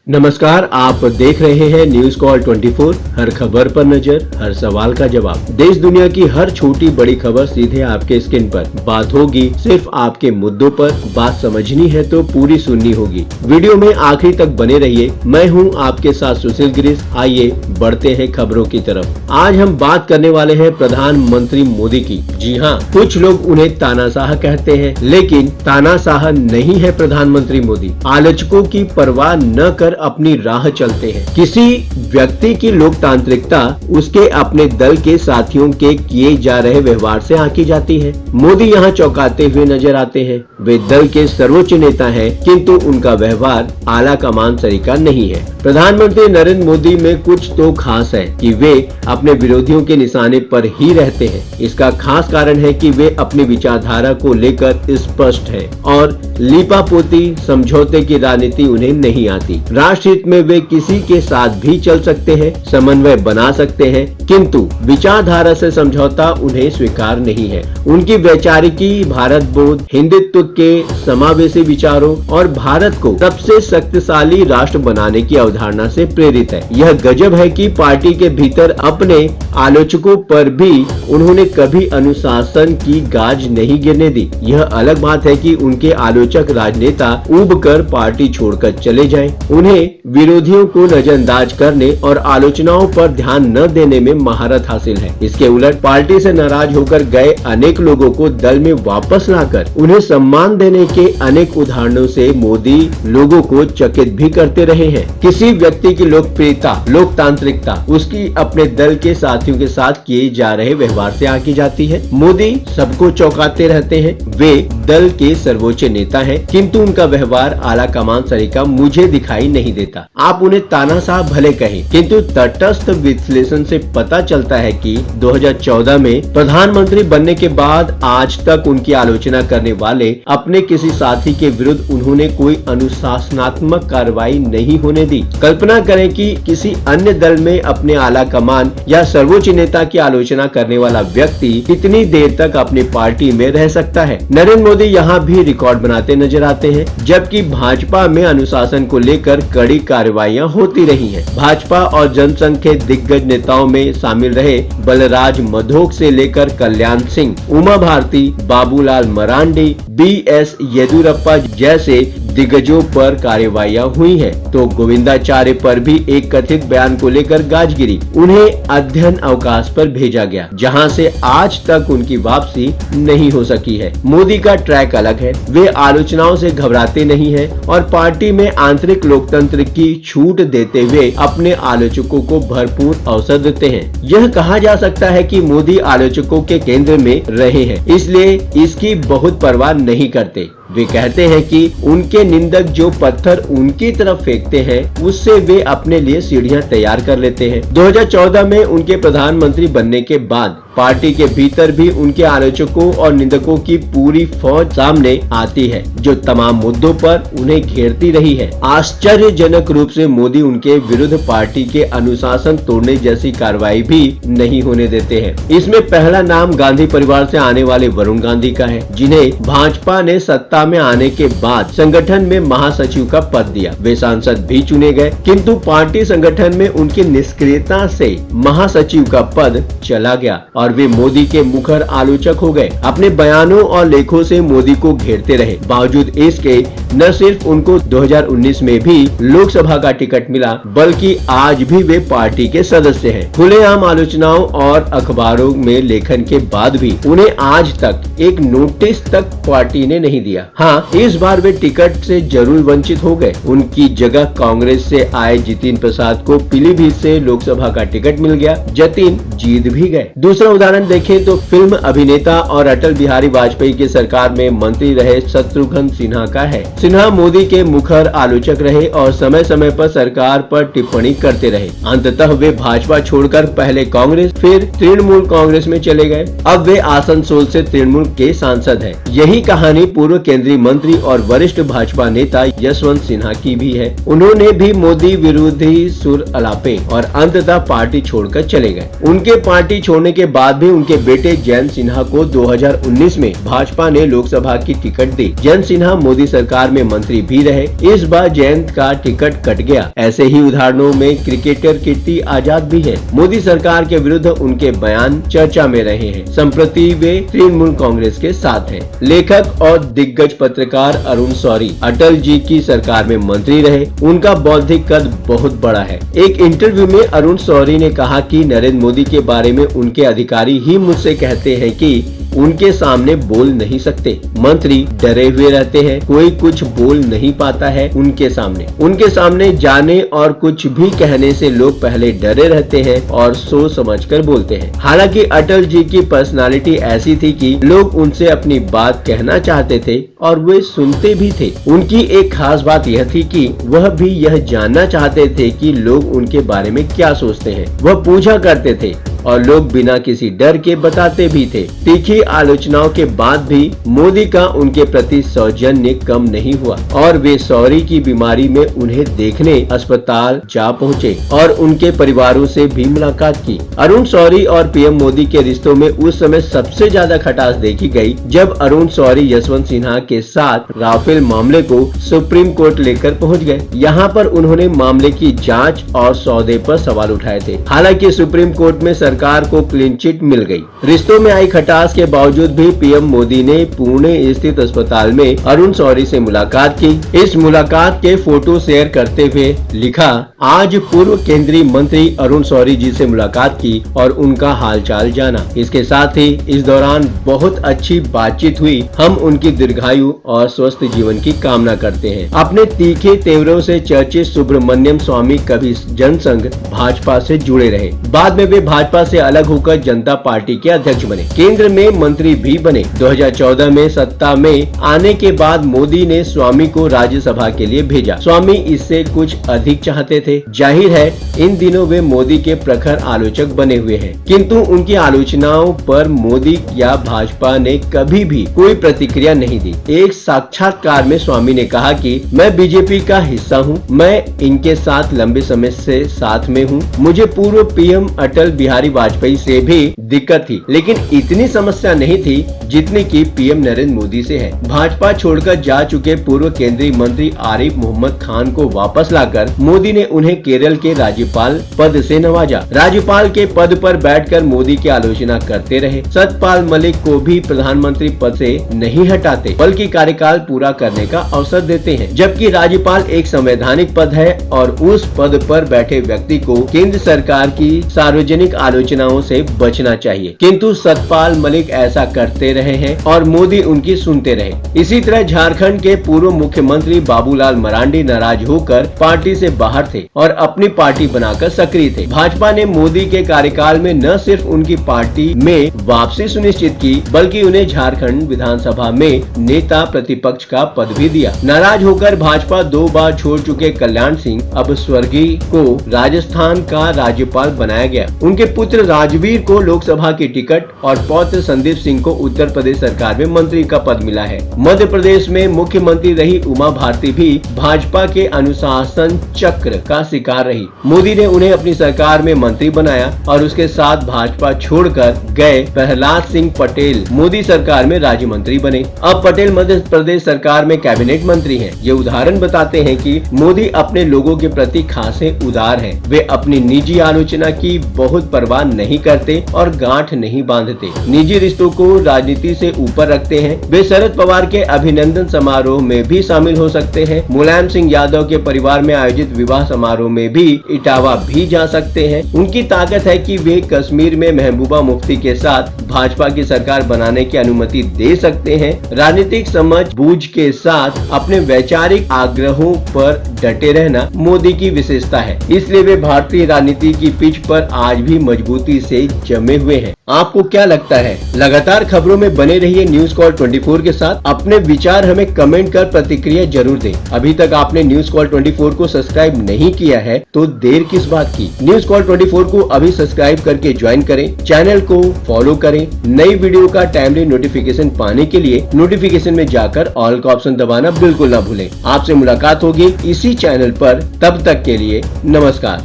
नमस्कार, आप देख रहे हैं न्यूज कॉल 24। हर खबर पर नजर, हर सवाल का जवाब। देश दुनिया की हर छोटी बड़ी खबर सीधे आपके स्क्रीन पर। बात होगी सिर्फ आपके मुद्दों पर। बात समझनी है तो पूरी सुननी होगी। वीडियो में आखिरी तक बने रहिए। मैं हूं आपके साथ सुशील गिरीश। आइए बढ़ते हैं खबरों की तरफ। आज हम बात करने वाले हैं प्रधानमंत्री मोदी की। जी हाँ, कुछ लोग उन्हें तानाशाह कहते हैं, लेकिन तानाशाह नहीं है प्रधानमंत्री मोदी। आलोचकों की परवाह न कर अपनी राह चलते हैं। किसी व्यक्ति की लोकतांत्रिकता उसके अपने दल के साथियों के किए जा रहे व्यवहार से आंकी जाती है। मोदी यहाँ चौंकाते हुए नजर आते हैं। वे दल के सर्वोच्च नेता हैं, किंतु उनका व्यवहार आला कमान तरीका नहीं है। प्रधानमंत्री नरेंद्र मोदी में कुछ तो खास है कि वे अपने विरोधियों के निशाने पर ही रहते हैं। इसका खास कारण है कि वे अपनी विचारधारा को लेकर स्पष्ट है और लीपापोती समझौते की राजनीति उन्हें नहीं आती। राष्ट्रहित में वे किसी के साथ भी चल सकते हैं, समन्वय बना सकते हैं, किंतु विचारधारा से समझौता उन्हें स्वीकार नहीं है। उनकी वैचारिकी भारत बोध, हिंदुत्व के समावेशी विचारों और भारत को सबसे शक्तिशाली राष्ट्र बनाने की अवधारणा से प्रेरित है। यह गजब है कि पार्टी के भीतर अपने आलोचकों पर भी उन्होंने कभी अनुशासन की गाज नहीं गिरने दी। यह अलग बात है कि उनके आलोचक राजनेता ऊब कर पार्टी छोड़कर चले जाएं। उन्हें विरोधियों को नजरअंदाज करने और आलोचनाओं पर ध्यान न देने में महारत हासिल है। इसके उलट पार्टी से नाराज होकर गए अनेक लोगों को दल में वापस लाकर उन्हें सम्मान देने के अनेक उदाहरणों से मोदी लोगों को चकित भी करते रहे हैं। किसी व्यक्ति की लोकप्रियता, लोकतांत्रिकता उसकी अपने दल के साथियों के साथ किए जा रहे व्यवहार से आंकी जाती है। मोदी सबको चौंकाते रहते हैं। वे दल के सर्वोच्च नेता हैं, किंतु उनका व्यवहार आला कमान तरीका मुझे दिखाई नहीं देता। आप उन्हें तानाशाह भले कहें, किंतु तटस्थ विश्लेषण से पता चलता है कि 2014 में प्रधानमंत्री बनने के बाद आज तक उनकी आलोचना करने वाले अपने किसी साथी के विरुद्ध उन्होंने कोई अनुशासनात्मक कार्रवाई नहीं होने दी। कल्पना करें कि किसी अन्य दल में अपने आला कमान या सर्वोच्च नेता की आलोचना करने वाला व्यक्ति कितनी देर तक अपनी पार्टी में रह सकता है। नरेंद्र मोदी यहाँ भी रिकॉर्ड बनाते नजर आते हैं, जबकि भाजपा में अनुशासन को लेकर कड़ी कार्रवाइयां होती रही हैं। भाजपा और जनसंघ के दिग्गज नेताओं में शामिल रहे बलराज मधोक से लेकर कल्याण सिंह, उमा भारती, बाबूलाल मरांडी, BS येदियुरप्पा जैसे दिग्गजों पर कार्रवाइयां हुई हैं, तो गोविंदाचार्य पर भी एक कथित बयान को लेकर गाज गिरी। उन्हें अध्ययन अवकाश पर भेजा गया, जहां से आज तक उनकी वापसी नहीं हो सकी है। मोदी का ट्रैक अलग है। वे आलोचनाओं से घबराते नहीं हैं और पार्टी में आंतरिक लोकतंत्र की छूट देते हुए अपने आलोचकों को भरपूर अवसर देते हैं। यह कहा जा सकता है कि मोदी आलोचकों के केंद्र में रहे हैं, इसलिए इसकी बहुत परवाह नहीं करते। वे कहते हैं कि उनके निंदक जो पत्थर उनकी तरफ फेंकते हैं, उससे वे अपने लिए सीढ़ियां तैयार कर लेते हैं। 2014 में उनके प्रधानमंत्री बनने के बाद पार्टी के भीतर भी उनके आलोचकों और निंदकों की पूरी फौज सामने आती है, जो तमाम मुद्दों पर उन्हें घेरती रही है। आश्चर्यजनक रूप से मोदी उनके विरुद्ध पार्टी के अनुशासन तोड़ने जैसी कार्रवाई भी नहीं होने देते हैं। इसमें पहला नाम गांधी परिवार से आने वाले वरुण गांधी का है, जिन्हें भाजपा ने सत्ता में आने के बाद संगठन में महासचिव का पद दिया। वे सांसद भी चुने गए, किंतु पार्टी संगठन में उनकी निष्क्रियता से महासचिव का पद चला गया और वे मोदी के मुखर आलोचक हो गए। अपने बयानों और लेखों से मोदी को घेरते रहे। बावजूद इसके न सिर्फ उनको 2019 में भी लोकसभा का टिकट मिला, बल्कि आज भी वे पार्टी के सदस्य हैं। खुलेआम आलोचनाओं और अखबारों में लेखन के बाद भी उन्हें आज तक एक नोटिस तक पार्टी ने नहीं दिया। हाँ, इस बार वे टिकट से जरूर वंचित हो गए। उनकी जगह कांग्रेस से आए जितिन प्रसाद को पीलीभीत से लोकसभा का टिकट मिल गया। जतिन जीत भी गए। दूसरा उदाहरण देखें तो फिल्म अभिनेता और अटल बिहारी वाजपेयी की सरकार में मंत्री रहे शत्रुघ्न सिन्हा का है। सिन्हा मोदी के मुखर आलोचक रहे और समय समय पर सरकार पर टिप्पणी करते रहे। अंततः वे भाजपा छोड़कर पहले कांग्रेस, फिर तृणमूल कांग्रेस में चले गए। अब वे आसनसोल से तृणमूल के सांसद हैं। यही कहानी पूर्व केंद्रीय मंत्री और वरिष्ठ भाजपा नेता यशवंत सिन्हा की भी है। उन्होंने भी मोदी विरोधी सुर अलापे और अंततः पार्टी छोड़कर चले गए। उनके पार्टी छोड़ने के बाद भी उनके बेटे जयंत सिन्हा को 2019 में भाजपा ने लोकसभा की टिकट दी। जयंत सिन्हा मोदी सरकार में मंत्री भी रहे। इस बार जयंत का टिकट कट गया। ऐसे ही उदाहरणों में क्रिकेटर कीर्ति आजाद भी है। मोदी सरकार के विरुद्ध उनके बयान चर्चा में रहे हैं। संप्रति वे तृणमूल कांग्रेस के साथ हैं। लेखक और दिग्गज पत्रकार अरुण शौरी अटल जी की सरकार में मंत्री रहे। उनका बौद्धिक कद बहुत बड़ा है। एक इंटरव्यू में अरुण शौरी ने कहा कि नरेंद्र मोदी के बारे में उनके अधिकारी ही मुझसे कहते हैं कि उनके सामने बोल नहीं सकते। मंत्री डरे हुए रहते हैं, कोई कुछ बोल नहीं पाता है उनके सामने जाने और कुछ भी कहने से लोग पहले डरे रहते हैं और सोच समझकर बोलते हैं। हालांकि अटल जी की पर्सनालिटी ऐसी थी कि लोग उनसे अपनी बात कहना चाहते थे और वे सुनते भी थे। उनकी एक खास बात यह थी कि वह भी यह जानना चाहते थे कि लोग उनके बारे में क्या सोचते हैं। वह पूछा करते थे और लोग बिना किसी डर के बताते भी थे। तीखी आलोचनाओं के बाद भी मोदी का उनके प्रति सौजन्य कम नहीं हुआ और वे शौरी की बीमारी में उन्हें देखने अस्पताल जा पहुंचे और उनके परिवारों से भी मुलाकात की। अरुण शौरी और पीएम मोदी के रिश्तों में उस समय सबसे ज्यादा खटास देखी गई जब अरुण शौरी यशवंत सिन्हा के साथ राफेल मामले को सुप्रीम कोर्ट लेकर पहुँच गए। यहाँ पर उन्होंने मामले की जाँच और सौदे पर सवाल उठाए थे। हालांकि सुप्रीम कोर्ट में सरकार को क्लीन चिट मिल गई। रिश्तों में आई खटास के बावजूद भी पीएम मोदी ने पुणे स्थित अस्पताल में अरुण शौरी से मुलाकात की। इस मुलाकात के फोटो शेयर करते हुए लिखा, आज पूर्व केंद्रीय मंत्री अरुण शौरी जी से मुलाकात की और उनका हालचाल जाना। इसके साथ ही इस दौरान बहुत अच्छी बातचीत हुई। हम उनकी दीर्घायु और स्वस्थ जीवन की कामना करते हैं। अपने तीखे तेवरों से चर्चित सुब्रमण्यम स्वामी कभी जनसंघ भाजपा से जुड़े रहे। बाद में वे भाजपा से अलग होकर जनता पार्टी के अध्यक्ष बने। केंद्र में मंत्री भी बने। 2014 में सत्ता में आने के बाद मोदी ने स्वामी को राज्यसभा के लिए भेजा। स्वामी इससे कुछ अधिक चाहते थे। जाहिर है इन दिनों वे मोदी के प्रखर आलोचक बने हुए हैं, किंतु उनकी आलोचनाओं पर मोदी या भाजपा ने कभी भी कोई प्रतिक्रिया नहीं दी। एक साक्षात्कार में स्वामी ने कहा कि मैं बीजेपी का हिस्सा हूँ, मैं इनके साथ लंबे समय से साथ में हूँ। मुझे पूर्व पीएम अटल बिहारी वाजपेयी से भी दिक्कत थी, लेकिन इतनी समस्या नहीं थी जितनी की पीएम नरेंद्र मोदी से है। भाजपा छोड़कर जा चुके पूर्व केंद्रीय मंत्री आरिफ मोहम्मद खान को वापस लाकर मोदी ने उन्हें केरल के राज्यपाल पद से नवाजा। राज्यपाल के पद पर बैठकर मोदी की आलोचना करते रहे। सतपाल मलिक को भी प्रधानमंत्री पद से नहीं हटाते, बल्कि कार्यकाल पूरा करने का अवसर देते हैं, जबकि राज्यपाल एक संवैधानिक पद है और उस पद पर बैठे व्यक्ति को केंद्र सरकार की सार्वजनिक आलोचनाओं से बचना चाहिए। किंतु सतपाल मलिक ऐसा करते रहे हैं और मोदी उनकी सुनते रहे। इसी तरह झारखंड के पूर्व मुख्यमंत्री बाबूलाल मरांडी नाराज होकर पार्टी से बाहर थे और अपनी पार्टी बनाकर सक्रिय थे। भाजपा ने मोदी के कार्यकाल में न सिर्फ उनकी पार्टी में वापसी सुनिश्चित की, बल्कि उन्हें झारखंड विधानसभा में नेता प्रतिपक्ष का पद भी दिया। नाराज होकर भाजपा 2 बार छोड़ चुके कल्याण सिंह अब स्वर्गीय को राजस्थान का राज्यपाल बनाया गया। उनके पुत्र राजवीर को लोकसभा की टिकट और पौत्र संदीप सिंह को उत्तर प्रदेश सरकार में मंत्री का पद मिला है। मध्य प्रदेश में मुख्यमंत्री रही उमा भारती भी भाजपा के अनुशासन चक्र का शिकार रही। मोदी ने उन्हें अपनी सरकार में मंत्री बनाया और उसके साथ भाजपा छोड़कर गए प्रहलाद सिंह पटेल मोदी सरकार में राज्य मंत्री बने। अब पटेल मध्य प्रदेश सरकार में कैबिनेट मंत्री हैं। ये उदाहरण बताते हैं कि मोदी अपने लोगों के प्रति खासे उदार हैं। वे अपनी निजी आलोचना की बहुत परवाह नहीं करते और गांठ नहीं बांधते। निजी रिश्तों को राजनीति से ऊपर रखते हैं। वे शरद पवार के अभिनंदन समारोह में भी शामिल हो सकते हैं। मुलायम सिंह यादव के परिवार में आयोजित विवाह समारोह में भी इटावा भी जा सकते हैं। उनकी ताकत है कि वे कश्मीर में महबूबा मुफ्ती के साथ भाजपा की सरकार बनाने की अनुमति दे सकते हैं। राजनीतिक समझ बूझ के साथ अपने वैचारिक आग्रहों पर डटे रहना मोदी की विशेषता है। इसलिए वे भारतीय राजनीति की पिच पर आज भी मजबूत मजबूती से जमे हुए हैं। आपको क्या लगता है? लगातार खबरों में बने रहिए न्यूज कॉल 24 के साथ। अपने विचार हमें कमेंट कर प्रतिक्रिया जरूर दें। अभी तक आपने न्यूज कॉल 24 को सब्सक्राइब नहीं किया है तो देर किस बात की? न्यूज कॉल 24 को अभी सब्सक्राइब करके ज्वाइन करें, चैनल को फॉलो करें। नई वीडियो का टाइमली नोटिफिकेशन पाने के लिए नोटिफिकेशन में जाकर ऑल का ऑप्शन दबाना बिल्कुल ना भूलें। आपसे मुलाकात होगी इसी चैनल पर। तब तक के लिए नमस्कार।